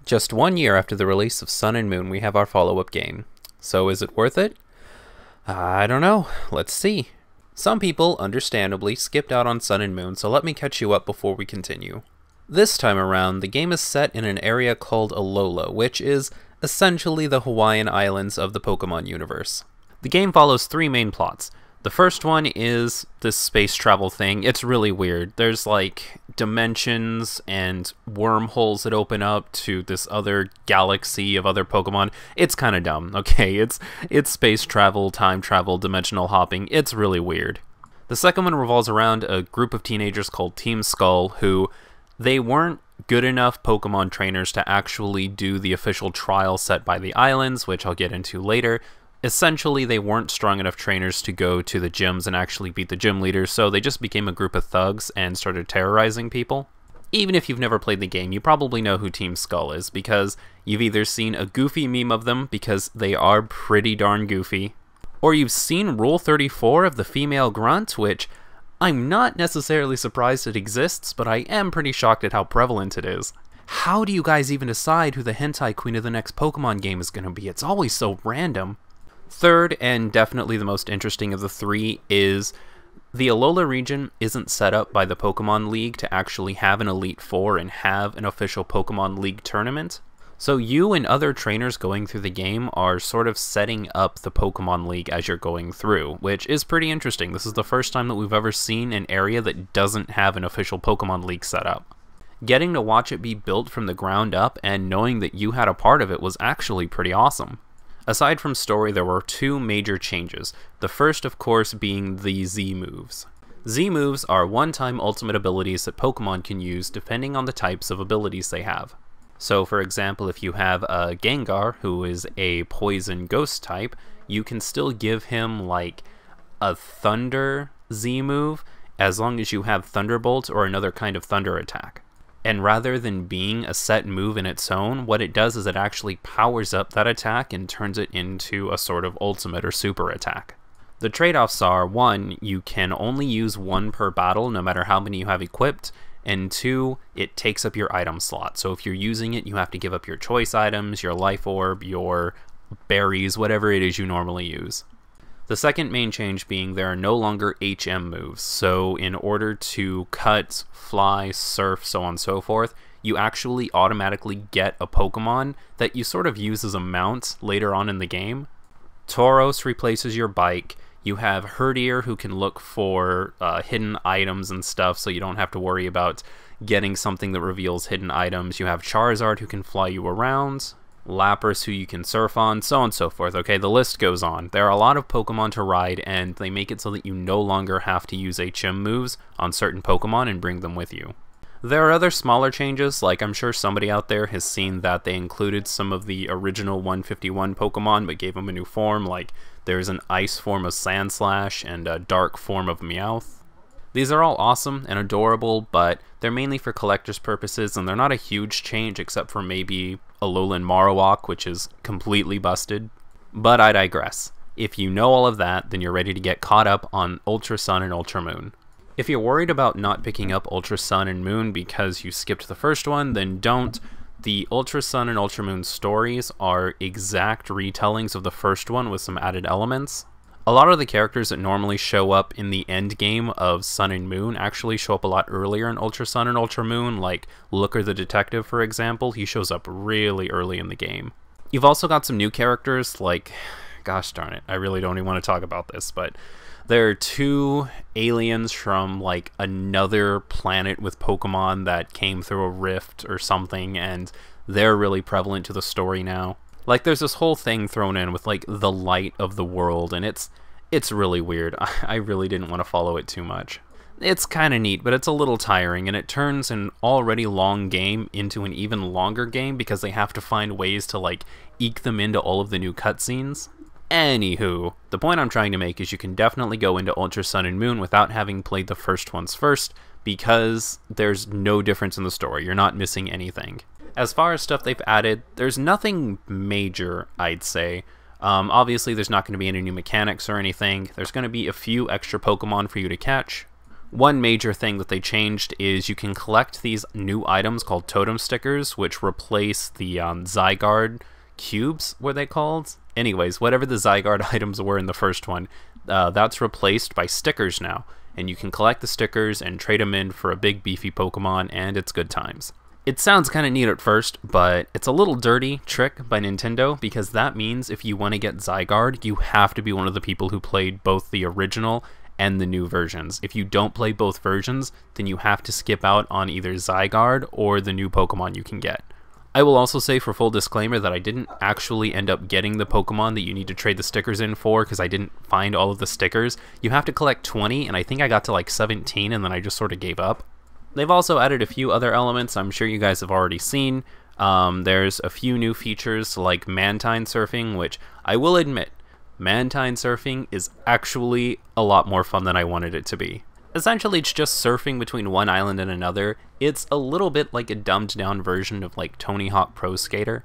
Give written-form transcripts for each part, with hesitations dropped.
Just 1 year after the release of Sun and Moon, we have our follow-up game. So is it worth it? I don't know. Let's see. Some people, understandably, skipped out on Sun and Moon, so let me catch you up before we continue. This time around, the game is set in an area called Alola, which is essentially the Hawaiian Islands of the Pokémon universe. The game follows three main plots. The first one is this space travel thing. It's really weird. There's like dimensions and wormholes that open up to this other galaxy of other Pokemon. It's kind of dumb, okay? It's space travel, time travel, dimensional hopping. It's really weird. The second one revolves around a group of teenagers called Team Skull who they weren't good enough Pokemon trainers to actually do the official trial set by the islands, which I'll get into later. Essentially, they weren't strong enough trainers to go to the gyms and actually beat the gym leaders, so they just became a group of thugs and started terrorizing people. Even if you've never played the game, you probably know who Team Skull is, because you've either seen a goofy meme of them, because they are pretty darn goofy, or you've seen Rule 34 of the female grunt, which I'm not necessarily surprised it exists, but I am pretty shocked at how prevalent it is. How do you guys even decide who the hentai queen of the next Pokemon game is going to be? It's always so random. Third, and definitely the most interesting of the three, is the Alola region isn't set up by the Pokemon League to actually have an Elite Four and have an official Pokemon League tournament. So you and other trainers going through the game are sort of setting up the Pokemon League as you're going through, which is pretty interesting. This is the first time that we've ever seen an area that doesn't have an official Pokemon League set up. Getting to watch it be built from the ground up and knowing that you had a part of it was actually pretty awesome. Aside from story, there were two major changes. The first, of course, being the Z moves. Z moves are one-time ultimate abilities that Pokemon can use depending on the types of abilities they have. So, for example, if you have a Gengar, who is a poison ghost type, you can still give him, like, a Thunder Z move, as long as you have Thunderbolt or another kind of Thunder attack. And rather than being a set move in its own, what it does is it actually powers up that attack and turns it into a sort of ultimate or super attack. The trade-offs are, 1, you can only use 1 per battle no matter how many you have equipped, and 2, it takes up your item slot. So if you're using it, you have to give up your choice items, your life orb, your berries, whatever it is you normally use. The second main change being there are no longer HM moves, so in order to cut, fly, surf, so on and so forth, you actually automatically get a Pokemon that you sort of use as a mount later on in the game. Tauros replaces your bike. You have Herdier who can look for hidden items and stuff, so you don't have to worry about getting something that reveals hidden items. You have Charizard who can fly you around. Lapras who you can surf on, so on and so forth. Okay, the list goes on. There are a lot of Pokemon to ride, and they make it so that you no longer have to use HM moves on certain Pokemon and bring them with you. There are other smaller changes, like I'm sure somebody out there has seen that they included some of the original 151 Pokemon but gave them a new form, like there's an ice form of Sandslash and a dark form of Meowth. These are all awesome and adorable, but they're mainly for collector's purposes, and they're not a huge change except for maybe Alolan Marowak, which is completely busted. But I digress. If you know all of that, then you're ready to get caught up on Ultra Sun and Ultra Moon. If you're worried about not picking up Ultra Sun and Moon because you skipped the first one, then don't. The Ultra Sun and Ultra Moon stories are exact retellings of the first one with some added elements. A lot of the characters that normally show up in the end game of Sun and Moon actually show up a lot earlier in Ultra Sun and Ultra Moon, like Looker the Detective, for example. He shows up really early in the game. You've also got some new characters, like, gosh darn it, I really don't even want to talk about this, but there are 2 aliens from, like, another planet with Pokemon that came through a rift or something, and they're really prevalent to the story now. Like, there's this whole thing thrown in with, like, the light of the world, and it's really weird. I really didn't want to follow it too much. It's kind of neat, but it's a little tiring, and it turns an already long game into an even longer game because they have to find ways to, like, eke them into all of the new cutscenes. Anywho, the point I'm trying to make is you can definitely go into Ultra Sun and Moon without having played the first ones first, because there's no difference in the story. You're not missing anything. As far as stuff they've added, there's nothing major, I'd say. Obviously, there's not going to be any new mechanics or anything. There's going to be a few extra Pokemon for you to catch. One major thing that they changed is you can collect these new items called totem stickers, which replace the Zygarde cubes, were they called? Anyways, whatever the Zygarde items were in the first one, that's replaced by stickers now. And you can collect the stickers and trade them in for a big beefy Pokemon, and it's good times. It sounds kind of neat at first, but it's a little dirty trick by Nintendo, because that means if you want to get Zygarde, you have to be one of the people who played both the original and the new versions. If you don't play both versions, then you have to skip out on either Zygarde or the new Pokemon you can get. I will also say, for full disclaimer, that I didn't actually end up getting the Pokemon that you need to trade the stickers in for, because I didn't find all of the stickers. You have to collect 20, and I think I got to like 17, and then I just sort of gave up. They've also added a few other elements I'm sure you guys have already seen. There's a few new features like Mantine surfing, which I will admit, Mantine surfing is actually a lot more fun than I wanted it to be. Essentially, it's just surfing between one island and another. It's a little bit like a dumbed down version of like Tony Hawk Pro Skater.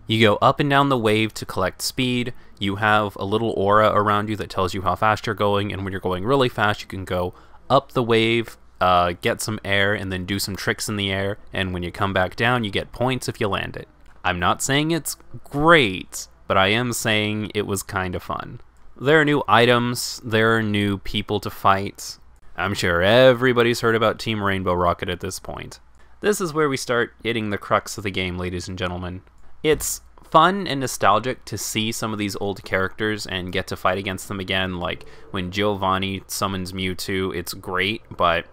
You go up and down the wave to collect speed. You have a little aura around you that tells you how fast you're going, and when you're going really fast, you can go up the wave, get some air, and then do some tricks in the air, and when you come back down, you get points if you land it. I'm not saying it's great, but I am saying it was kind of fun. There are new items, there are new people to fight. I'm sure everybody's heard about Team Rainbow Rocket at this point. This is where we start hitting the crux of the game, ladies and gentlemen. It's fun and nostalgic to see some of these old characters and get to fight against them again, like when Giovanni summons Mewtwo, it's great, but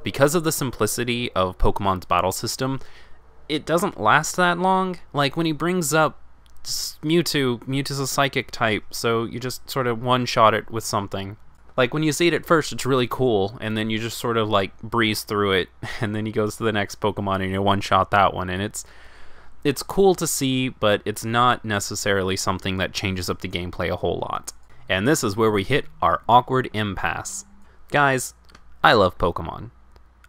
because of the simplicity of Pokemon's battle system, it doesn't last that long. Like when he brings up Mewtwo's a psychic type, so you just sort of one-shot it with something. Like when you see it at first, it's really cool, and then you just sort of like breeze through it, and then he goes to the next Pokemon and you one-shot that one, and it's cool to see, but it's not necessarily something that changes up the gameplay a whole lot. And this is where we hit our awkward impasse. Guys, I love Pokemon.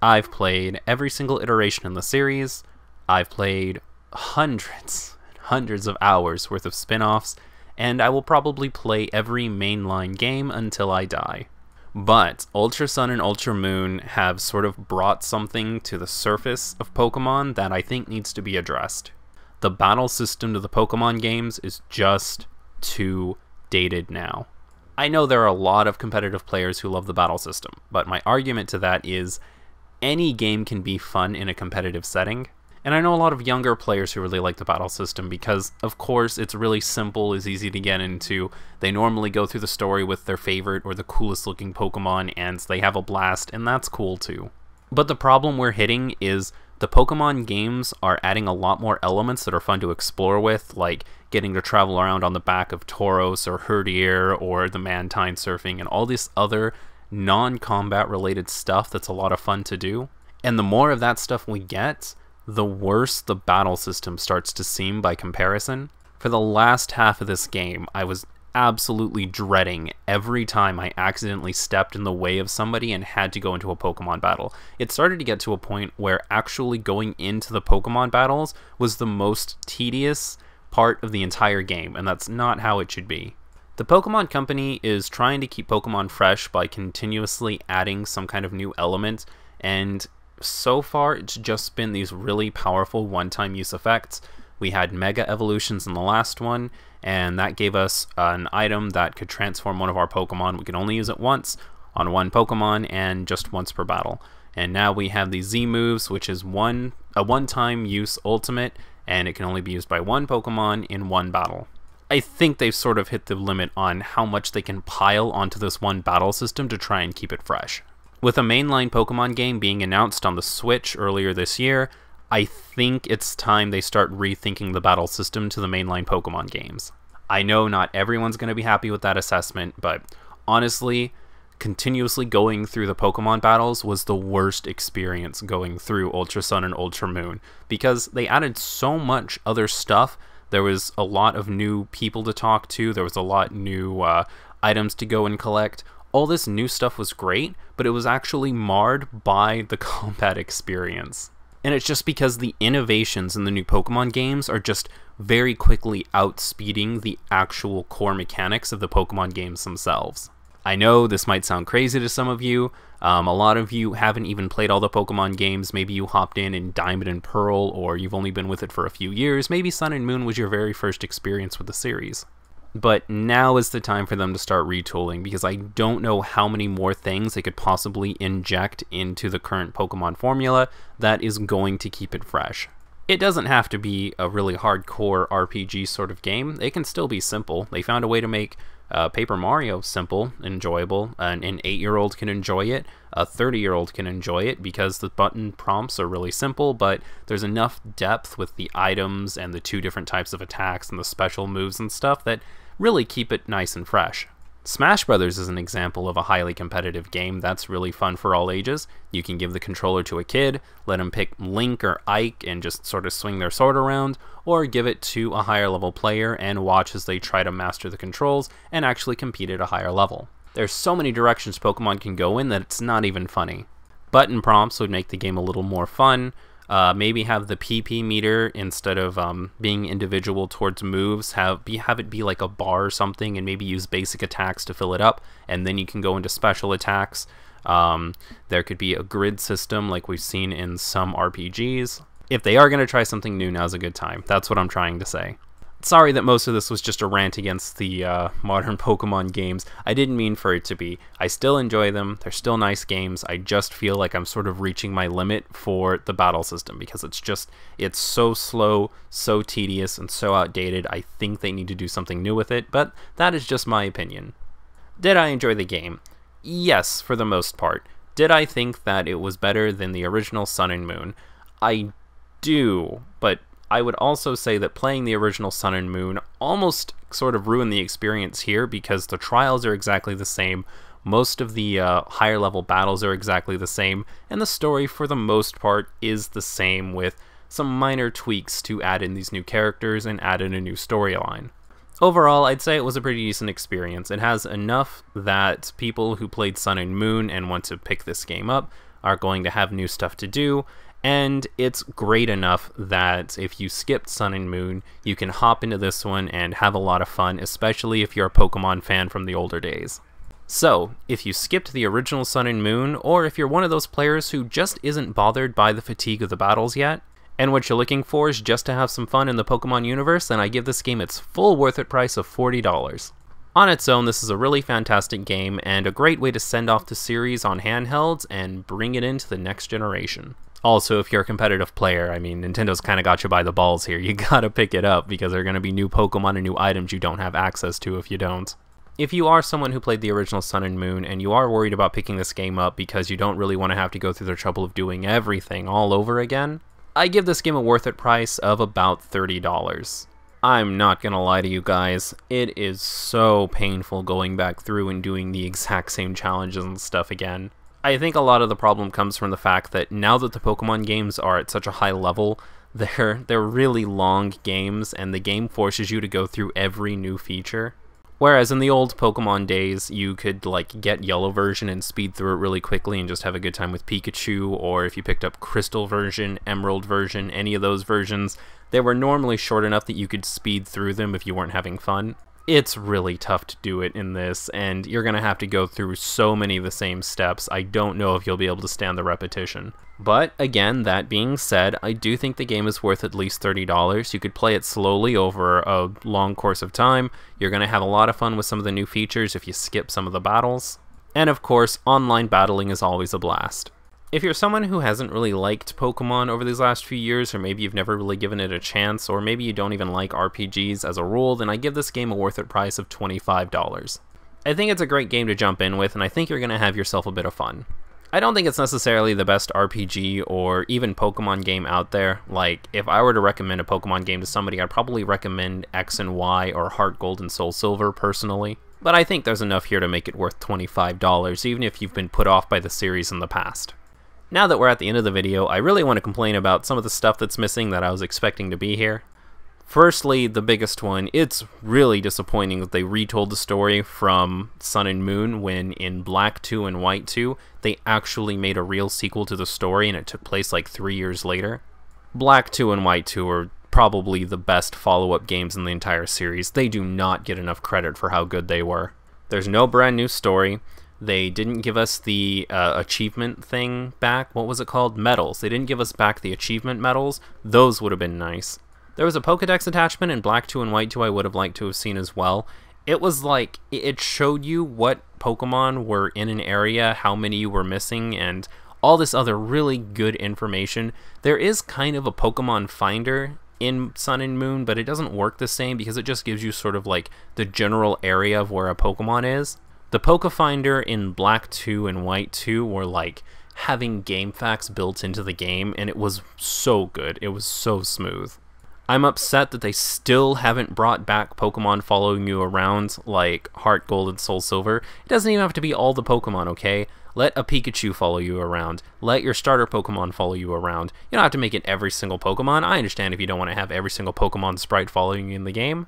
I've played every single iteration in the series. I've played hundreds of hours worth of spin-offs, and I will probably play every mainline game until I die. But Ultra Sun and Ultra Moon have sort of brought something to the surface of Pokemon that I think needs to be addressed. The battle system to the Pokemon games is just too dated now. I know there are a lot of competitive players who love the battle system, but my argument to that is any game can be fun in a competitive setting. And I know a lot of younger players who really like the battle system because, of course, it's really simple, it's easy to get into. They normally go through the story with their favorite or the coolest looking Pokemon, and they have a blast, and that's cool too. But the problem we're hitting is the Pokemon games are adding a lot more elements that are fun to explore with, like getting to travel around on the back of Tauros or Herdier or the Mantine surfing and all this other non-combat related stuff that's a lot of fun to do. And the more of that stuff we get, the worse the battle system starts to seem by comparison. For the last half of this game, I was absolutely dreading every time I accidentally stepped in the way of somebody and had to go into a Pokemon battle. It started to get to a point where actually going into the Pokemon battles was the most tedious part of the entire game, and that's not how it should be. The Pokemon Company is trying to keep Pokemon fresh by continuously adding some kind of new element, and so far it's just been these really powerful one-time use effects. We had Mega Evolutions in the last one, and that gave us an item that could transform one of our Pokemon. We could only use it once on one Pokemon and just once per battle. And now we have the Z moves, which is a one-time use ultimate, and it can only be used by one Pokemon in one battle. I think they've sort of hit the limit on how much they can pile onto this one battle system to try and keep it fresh. With a mainline Pokemon game being announced on the Switch earlier this year, I think it's time they start rethinking the battle system to the mainline Pokemon games. I know not everyone's going to be happy with that assessment, but honestly, continuously going through the Pokemon battles was the worst experience going through Ultra Sun and Ultra Moon, because they added so much other stuff. There was a lot of new people to talk to, there was a lot new items to go and collect. All this new stuff was great, but it was actually marred by the combat experience. And it's just because the innovations in the new Pokemon games are just very quickly outspeeding the actual core mechanics of the Pokemon games themselves. I know this might sound crazy to some of you. A lot of you haven't even played all the Pokemon games. Maybe you hopped in Diamond and Pearl, or you've only been with it for a few years. Maybe Sun and Moon was your very first experience with the series. But now is the time for them to start retooling, because I don't know how many more things they could possibly inject into the current Pokemon formula that is going to keep it fresh. It doesn't have to be a really hardcore RPG sort of game. It can still be simple. They found a way to make Paper Mario simple, enjoyable. An 8-year-old can enjoy it. A 30-year-old can enjoy it because the button prompts are really simple, but there's enough depth with the items and the 2 different types of attacks and the special moves and stuff that really keep it nice and fresh. Smash Brothers is an example of a highly competitive game that's really fun for all ages. You can give the controller to a kid, let him pick Link or Ike and just sort of swing their sword around, or give it to a higher level player and watch as they try to master the controls and actually compete at a higher level. There's so many directions Pokemon can go in that it's not even funny. Button prompts would make the game a little more fun. Maybe have the PP meter, instead of being individual towards moves, have it be like a bar or something, and maybe use basic attacks to fill it up, and then you can go into special attacks. There could be a grid system like we've seen in some RPGs. If they are going to try something new, now's a good time. That's what I'm trying to say. Sorry that most of this was just a rant against the modern Pokemon games. I didn't mean for it to be. I still enjoy them. They're still nice games. I just feel like I'm sort of reaching my limit for the battle system, because it's so slow, so tedious, and so outdated. I think they need to do something new with it, but that is just my opinion. Did I enjoy the game? Yes, for the most part. Did I think that it was better than the original Sun and Moon? I do, but I would also say that playing the original Sun and Moon almost sort of ruined the experience here, because the trials are exactly the same, most of the higher level battles are exactly the same, and the story for the most part is the same, with some minor tweaks to add in these new characters and add in a new storyline. Overall, I'd say it was a pretty decent experience. It has enough that people who played Sun and Moon and want to pick this game up are going to have new stuff to do, and it's great enough that if you skipped Sun and Moon, you can hop into this one and have a lot of fun, especially if you're a Pokemon fan from the older days. So, if you skipped the original Sun and Moon, or if you're one of those players who just isn't bothered by the fatigue of the battles yet, and what you're looking for is just to have some fun in the Pokemon universe, then I give this game its full worth it price of $40. On its own, this is a really fantastic game, and a great way to send off the series on handhelds and bring it into the next generation. Also, if you're a competitive player, I mean, Nintendo's kind of got you by the balls here. You gotta pick it up, because there are going to be new Pokemon and new items you don't have access to if you don't. If you are someone who played the original Sun and Moon, and you are worried about picking this game up because you don't really want to have to go through the trouble of doing everything all over again, I give this game a worth it price of about $30. I'm not gonna lie to you guys, it is so painful going back through and doing the exact same challenges and stuff again. I think a lot of the problem comes from the fact that now that the Pokemon games are at such a high level, they're really long games, and the game forces you to go through every new feature. Whereas in the old Pokemon days, you could like get Yellow version and speed through it really quickly and just have a good time with Pikachu, or if you picked up Crystal version, Emerald version, any of those versions, they were normally short enough that you could speed through them if you weren't having fun. It's really tough to do it in this, and you're going to have to go through so many of the same steps. I don't know if you'll be able to stand the repetition. But again, that being said, I do think the game is worth at least $30. You could play it slowly over a long course of time. You're going to have a lot of fun with some of the new features if you skip some of the battles. And of course, online battling is always a blast. If you're someone who hasn't really liked Pokemon over these last few years, or maybe you've never really given it a chance, or maybe you don't even like RPGs as a rule, then I give this game a worth it price of $25. I think it's a great game to jump in with, and I think you're going to have yourself a bit of fun. I don't think it's necessarily the best RPG or even Pokemon game out there. Like, if I were to recommend a Pokemon game to somebody, I'd probably recommend X and Y or HeartGold and SoulSilver personally. But I think there's enough here to make it worth $25, even if you've been put off by the series in the past. Now that we're at the end of the video, I really want to complain about some of the stuff that's missing that I was expecting to be here. Firstly, the biggest one, it's really disappointing that they retold the story from Sun and Moon when in Black 2 and White 2, they actually made a real sequel to the story and it took place like 3 years later. Black 2 and White 2 are probably the best follow-up games in the entire series. They do not get enough credit for how good they were. There's no brand new story. They didn't give us the achievement thing back. What was it called? Medals. They didn't give us back the achievement medals. Those would have been nice. There was a Pokedex attachment in Black 2 and White 2 I would have liked to have seen as well. It was like, it showed you what Pokemon were in an area, how many you were missing, and all this other really good information. There is kind of a Pokemon Finder in Sun and Moon, but it doesn't work the same because it just gives you sort of like the general area of where a Pokemon is. The Pokefinder in Black 2 and White 2 were like having game facts built into the game, and it was so good. It was so smooth. I'm upset that they still haven't brought back Pokemon following you around like HeartGold and SoulSilver. It doesn't even have to be all the Pokemon, okay? Let a Pikachu follow you around. Let your starter Pokemon follow you around. You don't have to make it every single Pokemon. I understand if you don't want to have every single Pokemon sprite following you in the game.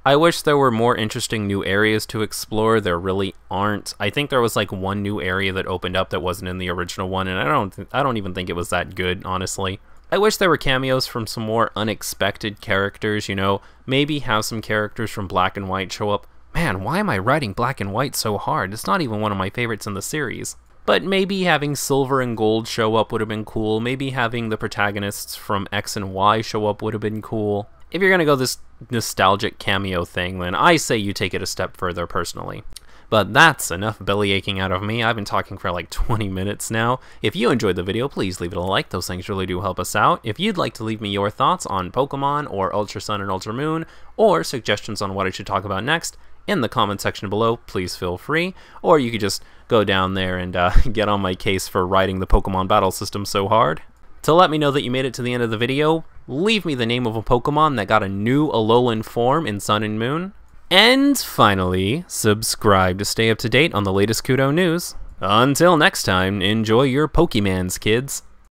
I wish there were more interesting new areas to explore. There really aren't. I think there was like one new area that opened up that wasn't in the original one, and I don't even think it was that good, honestly. I wish there were cameos from some more unexpected characters, you know, maybe have some characters from Black and White show up. Man, why am I writing Black and White so hard? It's not even one of my favorites in the series. But maybe having Silver and Gold show up would have been cool. Maybe having the protagonists from X and Y show up would have been cool. If you're gonna go this nostalgic cameo thing, then I say you take it a step further personally. But that's enough belly aching out of me. I've been talking for like 20 minutes now. If you enjoyed the video, please leave it a like. Those things really do help us out. If you'd like to leave me your thoughts on Pokemon or Ultra Sun and Ultra Moon, or suggestions on what I should talk about next, in the comment section below, please feel free. Or you could just go down there and get on my case for writing the Pokemon battle system so hard. To let me know that you made it to the end of the video, leave me the name of a Pokemon that got a new Alolan form in Sun and Moon. And finally, subscribe to stay up to date on the latest Kudou news. Until next time, enjoy your Pokemans, kids.